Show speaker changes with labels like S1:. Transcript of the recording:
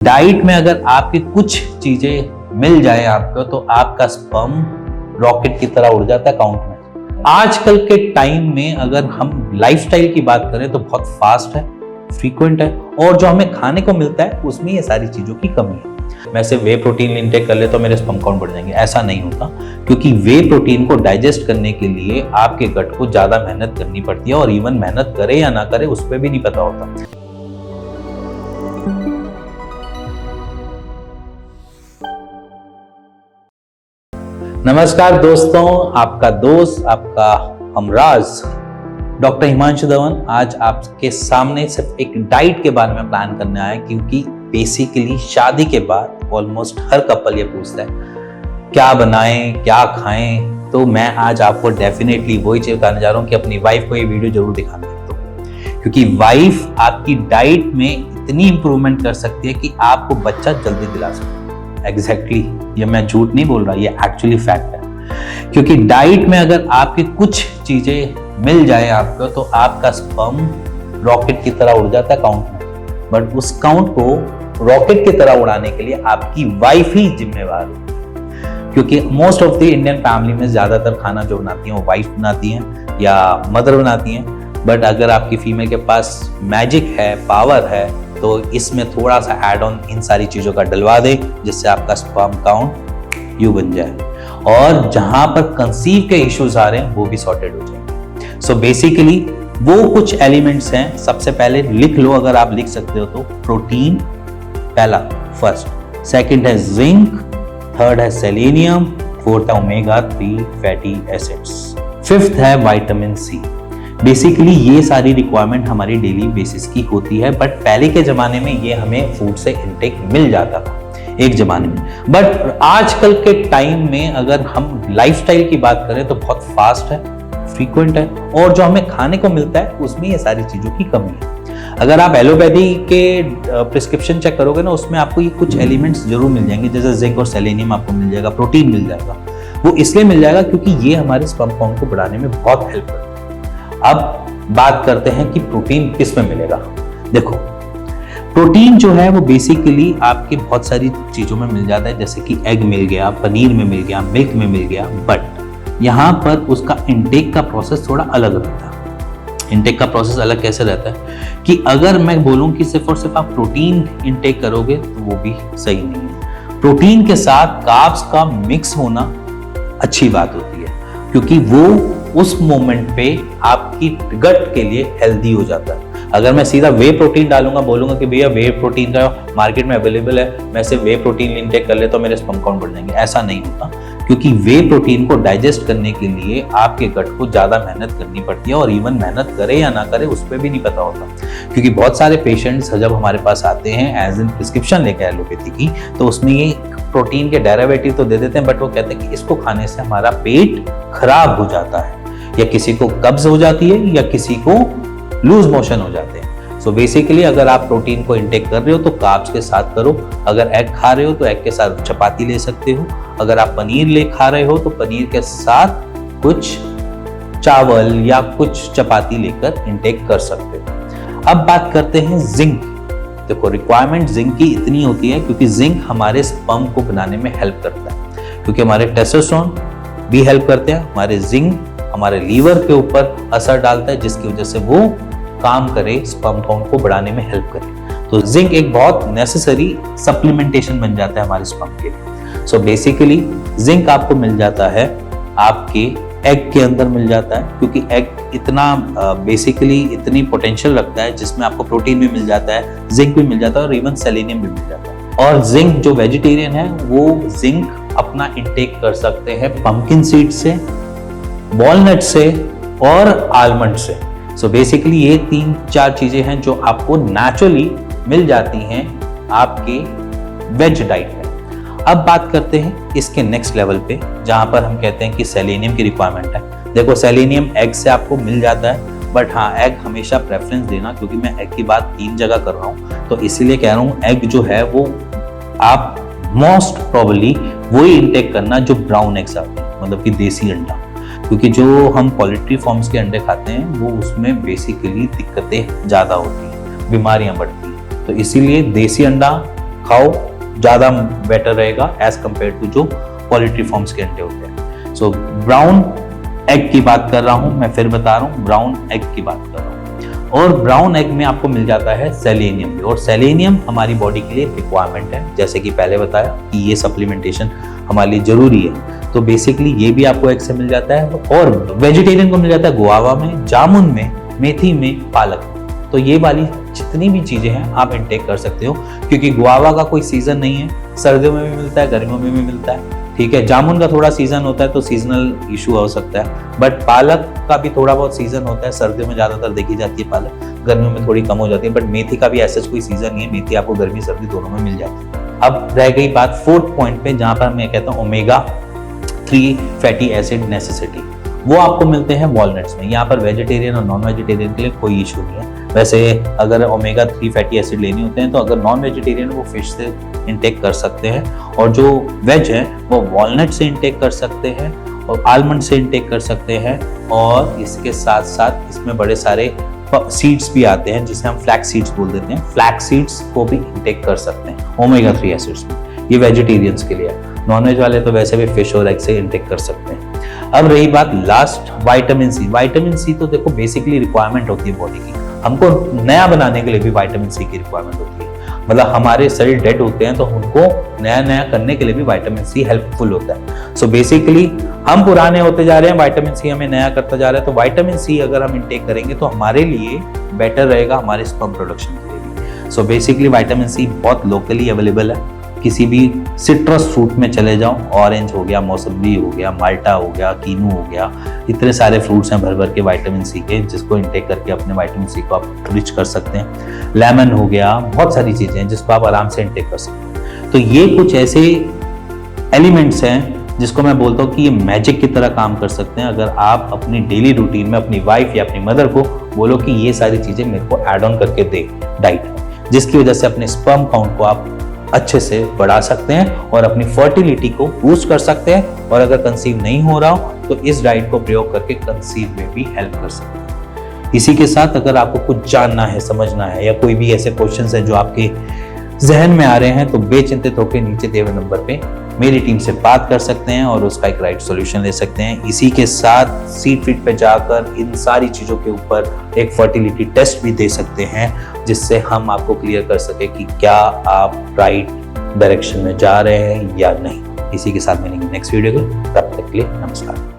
S1: Diet में अगर आपकी कुछ चीजें मिल जाए आपको तो आपका स्पर्म रॉकेट की तरह उड़ जाता है काउंट में। आजकल के टाइम में अगर हम लाइफस्टाइल की बात करें तो बहुत फास्ट है, फ्रीक्वेंट है और जो हमें खाने को मिलता है उसमें ये सारी चीजों की कमी है। मैं सिर्फ वे प्रोटीन इंटेक कर ले तो मेरे स्पर्म काउंट बढ़ जाएंगे, ऐसा नहीं होता, क्योंकि वे प्रोटीन को डाइजेस्ट करने के लिए आपके गट को ज्यादा मेहनत करनी पड़ती है और इवन मेहनत करे या ना करे उस पर भी नहीं पता होता। नमस्कार दोस्तों, आपका दोस्त, आपका हमराज डॉक्टर हिमांशु धवन आज आपके सामने सिर्फ एक डाइट के बारे में प्लान करने आया, क्योंकि बेसिकली शादी के बाद ऑलमोस्ट हर कपल ये पूछता है क्या बनाएं, क्या खाएं। तो मैं आज आपको डेफिनेटली वही चीज बताने जा रहा हूँ कि अपनी वाइफ को ये वीडियो जरूर दिखाना है, क्योंकि वाइफ आपकी डाइट में इतनी इंप्रूवमेंट कर सकती है कि आपको बच्चा जल्दी दिला सकती है। एग्जैक्टली ये मैं झूठ नहीं बोल रहा, ये एक्चुअली फैक्ट है, क्योंकि डाइट में अगर आपकी कुछ चीजें मिल जाए आपको तो आपका स्पर्म रॉकेट की तरह उड़ जाता है काउंट में। बट उस काउंट को रॉकेट की तरह उड़ाने के लिए आपकी वाइफ ही जिम्मेवार है, क्योंकि most of the Indian family में ज्यादातर खाना जो बनाती है वो वाइफ बनाती हैं या मदर बनाती हैं। बट अगर आपकी फीमेल के पास मैजिक है, पावर है, तो इसमें थोड़ा सा एड ऑन इन सारी चीजों का डलवा दे, जिससे आपका स्पर्म काउंट यू बन जाए और जहां पर कंसीव के इश्यूज आ रहे हैं वो भी सॉर्टेड हो जाएंगे। सो बेसिकली वो कुछ एलिमेंट्स हैं, सबसे पहले लिख लो, अगर आप लिख सकते हो तो प्रोटीन पहला, फर्स्ट, सेकंड है जिंक, थर्ड है सेलेनियम, फोर्थ है ओमेगा 3 फैटी एसिड्स, फिफ्थ है विटामिन सी। बेसिकली ये सारी रिक्वायरमेंट हमारी डेली बेसिस की होती है, बट पहले के जमाने में ये हमें फूड से इनटेक मिल जाता था एक जमाने में। बट आजकल के टाइम में अगर हम लाइफस्टाइल की बात करें तो बहुत फास्ट है, फ्रीक्वेंट है और जो हमें खाने को मिलता है उसमें ये सारी चीजों की कमी है। अगर आप एलोपैथी के प्रिस्क्रिप्शन चेक करोगे ना, उसमें आपको ये कुछ एलिमेंट्स जरूर मिल जाएंगे, जैसे जिंक और सेलेनियम आपको मिल जाएगा, प्रोटीन मिल जाएगा। वो इसलिए मिल जाएगा क्योंकि ये हमारे स्पर्म काउंट को बढ़ाने में बहुत हेल्प करता है। अब बात करते हैं कि प्रोटीन किस में मिलेगा। देखो, प्रोटीन जो है वो बेसिकली आपके बहुत सारी चीजों में मिल जाता है, जैसे कि एग मिल गया, पनीर में मिल गया, मिल्क में मिल गया। बट यहाँ पर उसका इंटेक का प्रोसेस थोड़ा अलग रहता है। इंटेक का प्रोसेस अलग कैसे रहता है कि अगर मैं बोलूं कि सिर्फ और सिर्फ आप प्रोटीन इंटेक करोगे तो वो भी सही नहीं है। प्रोटीन के साथ कार्ब्स का मिक्स होना अच्छी बात होती है, क्योंकि वो उस मोमेंट पे आपकी गट के लिए हेल्दी हो जाता है। अगर मैं सीधा वे प्रोटीन डालूंगा, बोलूंगा कि भैया वे प्रोटीन का मार्केट में अवेलेबल है, मैं सिर्फ वे प्रोटीन इंटेक कर ले तो मेरे स्पर्म काउंट बढ़ जाएंगे, ऐसा नहीं होता, क्योंकि वे प्रोटीन को डाइजेस्ट करने के लिए आपके गट को ज्यादा मेहनत करनी पड़ती है और इवन मेहनत करे या ना करे उस पर भी नहीं पता होता। क्योंकि बहुत सारे पेशेंट्स जब हमारे पास आते हैं एज इन प्रिस्क्रिप्शन लेकर एलोपैथी की, तो उसमें ये प्रोटीन के डेरिवेटिव तो दे देते हैं, बट वो कहते हैं कि इसको खाने से हमारा पेट खराब हो जाता है, या किसी को कब्ज हो जाती है या किसी को लूज मोशन हो जाते हैं। सो बेसिकली अगर आप प्रोटीन को इंटेक कर रहे हो तो कार्ब्स के साथ करो। अगर एग खा रहे हो तो एग के साथ चपाती ले सकते हो। अगर आप पनीर ले खा रहे हो तो पनीर के साथ कुछ चावल या कुछ चपाती लेकर इंटेक कर सकते हो। अब बात करते हैं जिंक। देखो, रिक्वायरमेंट जिंक की इतनी होती है क्योंकि जिंक हमारे स्पर्म को बनाने में हेल्प करता है, क्योंकि हमारे टेस्टोस्टेरोन भी हेल्प करते हैं, हमारे जिंक हमारे लीवर के ऊपर असर डालता है, जिसकी वजह से वो काम करे, स्पर्म काउंट को बढ़ाने में हेल्प करे। तो जिंक एक बहुत नेसेसरी सप्लीमेंटेशन बन जाता है हमारे स्पर्म के लिए। सो बेसिकली जिंक आपको मिल जाता है आपके एग के अंदर मिल जाता है, क्योंकि एग इतना बेसिकली इतनी पोटेंशियल रखता है, जिसमें आपको प्रोटीन भी मिल जाता है, जिंक भी मिल जाता है और इवन सेलेनियम भी मिल जाता है। और जिंक जो वेजिटेरियन है वो जिंक अपना इंटेक कर सकते हैं पंपकिन सीड से, वॉलनट से और आलमंड से। सो बेसिकली ये 3-4 चीजें हैं जो आपको नेचुरली मिल जाती हैं आपके वेज डाइट में। अब बात करते हैं इसके नेक्स्ट लेवल पे, जहां पर हम कहते हैं कि सेलेनियम की रिक्वायरमेंट है। देखो, सेलेनियम एग से आपको मिल जाता है, बट हाँ, एग हमेशा प्रेफरेंस देना, क्योंकि मैं एग की बात 3 जगह कर रहा हूँ, तो इसीलिए कह रहा हूँ एग जो है वो आप मोस्ट प्रोबेबली वही इंटेक करना जो ब्राउन एग्स आते हैं, मतलब कि देसी अंडा, क्योंकि जो हम पोल्ट्री फॉर्म्स के अंडे खाते हैं वो उसमें बेसिकली दिक्कतें ज़्यादा होती हैं, बीमारियां बढ़ती हैं। तो इसीलिए देसी अंडा खाओ, ज़्यादा बेटर रहेगा एज कम्पेयर टू जो पोल्ट्री फॉर्म्स के अंडे होते हैं। सो ब्राउन एग की बात कर रहा हूँ, मैं फिर बता रहा हूँ, ब्राउन एग की बात कर रहा हूँ। और ब्राउन एग में आपको मिल जाता है सेलेनियम भी, और सेलेनियम हमारी बॉडी के लिए रिक्वायरमेंट है, जैसे कि पहले बताया कि ये सप्लीमेंटेशन हमारे लिए जरूरी है। तो बेसिकली ये भी आपको एग से मिल जाता है, और वेजिटेरियन को मिल जाता है गुआवा में, जामुन में, मेथी में, पालक में। तो ये वाली जितनी भी चीजें हैं आप इनटेक कर सकते हो, क्योंकि गुआवा का कोई सीजन नहीं है, सर्दियों में भी मिलता है, गर्मियों में भी मिलता है, ठीक है। जामुन का थोड़ा सीजन होता है तो सीजनल इशू हो सकता है, बट पालक का भी थोड़ा बहुत सीजन होता है, सर्दियों में ज्यादातर देखी जाती है पालक, गर्मियों में थोड़ी कम हो जाती है। बट मेथी का भी ऐसा कोई सीजन नहीं है, मेथी आपको गर्मी सर्दी दोनों में मिल जाती है। अब रह गई बात फोर्थ पॉइंट पे, जहां पर मैं कहता हूँ ओमेगा 3 फैटी एसिड नेसेसिटी, वो आपको मिलते हैं वॉलनट्स में। यहाँ पर वेजिटेरियन और नॉन वेजिटेरियन के लिए कोई इशू नहीं है। वैसे अगर ओमेगा 3 फैटी एसिड लेनी होते हैं तो अगर नॉन वेजिटेरियन वो फिश से इंटेक कर सकते हैं, और जो वेज है वो वॉलनट से इंटेक कर सकते हैं, और आलमंड से इंटेक कर सकते हैं, और इसके साथ साथ इसमें बड़े सारे सीड्स भी आते हैं जिसे हम फ्लैक्स सीड्स बोल देते हैं, फ्लैक्स सीड्स को भी इंटेक कर सकते हैं ओमेगा 3 एसिड्स में। ये वेजिटेरियंस के लिए है। नॉनवेज वाले तो वैसे भी फिश और एग से इंटेक कर सकते हैं। अब रही बात last, vitamin C. Vitamin C तो देखो बेसिकली रिक्वायरमेंट होती है बॉडी की, हमको नया बनाने के लिए भी विटामिन सी की रिक्वायरमेंट होती है। मतलब हमारे शरीर डेड होते हैं तो उनको नया नया करने के लिए भी विटामिन सी हेल्पफुल होता है। सो बेसिकली हम पुराने होते जा रहे हैं, विटामिन सी हमें नया करता जा रहा है, तो विटामिन सी अगर हम इंटेक करेंगे तो हमारे लिए बेटर रहेगा, हमारे स्पर्म प्रोडक्शन के लिए भी। सो बेसिकली विटामिन सी बहुत लोकली अवेलेबल है। किसी भी सिट्रस फ्रूट में चले जाओ, ऑरेंज हो गया, मौसम्बी हो गया, माल्टा हो गया, कीनू हो गया, इतने सारे फ्रूट्स हैं भर भर के विटामिन सी के, जिसको इंटेक करके अपने विटामिन सी को आप रिच कर सकते हैं। लेमन हो गया, बहुत सारी चीजें हैं जिसको आप आराम से इंटेक कर सकते हैं। तो ये कुछ ऐसे एलिमेंट्स हैं जिसको मैं बोलता हूँ कि ये मैजिक की तरह काम कर सकते हैं अगर आप अपनी डेली रूटीन में अपनी वाइफ या अपनी मदर को बोलो कि ये सारी चीजें मेरे को ऐड ऑन करके दे डाइट में, जिसकी वजह से अपने स्पर्म काउंट को आप अच्छे से बढ़ा सकते हैं और अपनी फर्टिलिटी को बूस्ट कर सकते हैं। और अगर कंसीव नहीं हो रहा हो तो इस डाइट को प्रयोग करके कंसीव में भी हेल्प कर सकते हैं। इसी के साथ अगर आपको कुछ जानना है, समझना है, या कोई भी ऐसे क्वेश्चंस हैं जो आपके जहन में आ रहे हैं, तो बेचिंतित होकर नीचे दिए हुए नंबर पे मेरी टीम से बात कर सकते हैं और उसका एक राइट सॉल्यूशन ले सकते हैं। इसी के साथ सीड फिट पे जाकर इन सारी चीजों के ऊपर एक फर्टिलिटी टेस्ट भी दे सकते हैं, जिससे हम आपको क्लियर कर सके कि क्या आप राइट डायरेक्शन में जा रहे हैं या नहीं। इसी के साथ मिलेंगे नेक्स्ट वीडियो को, तब तक के लिए नमस्कार।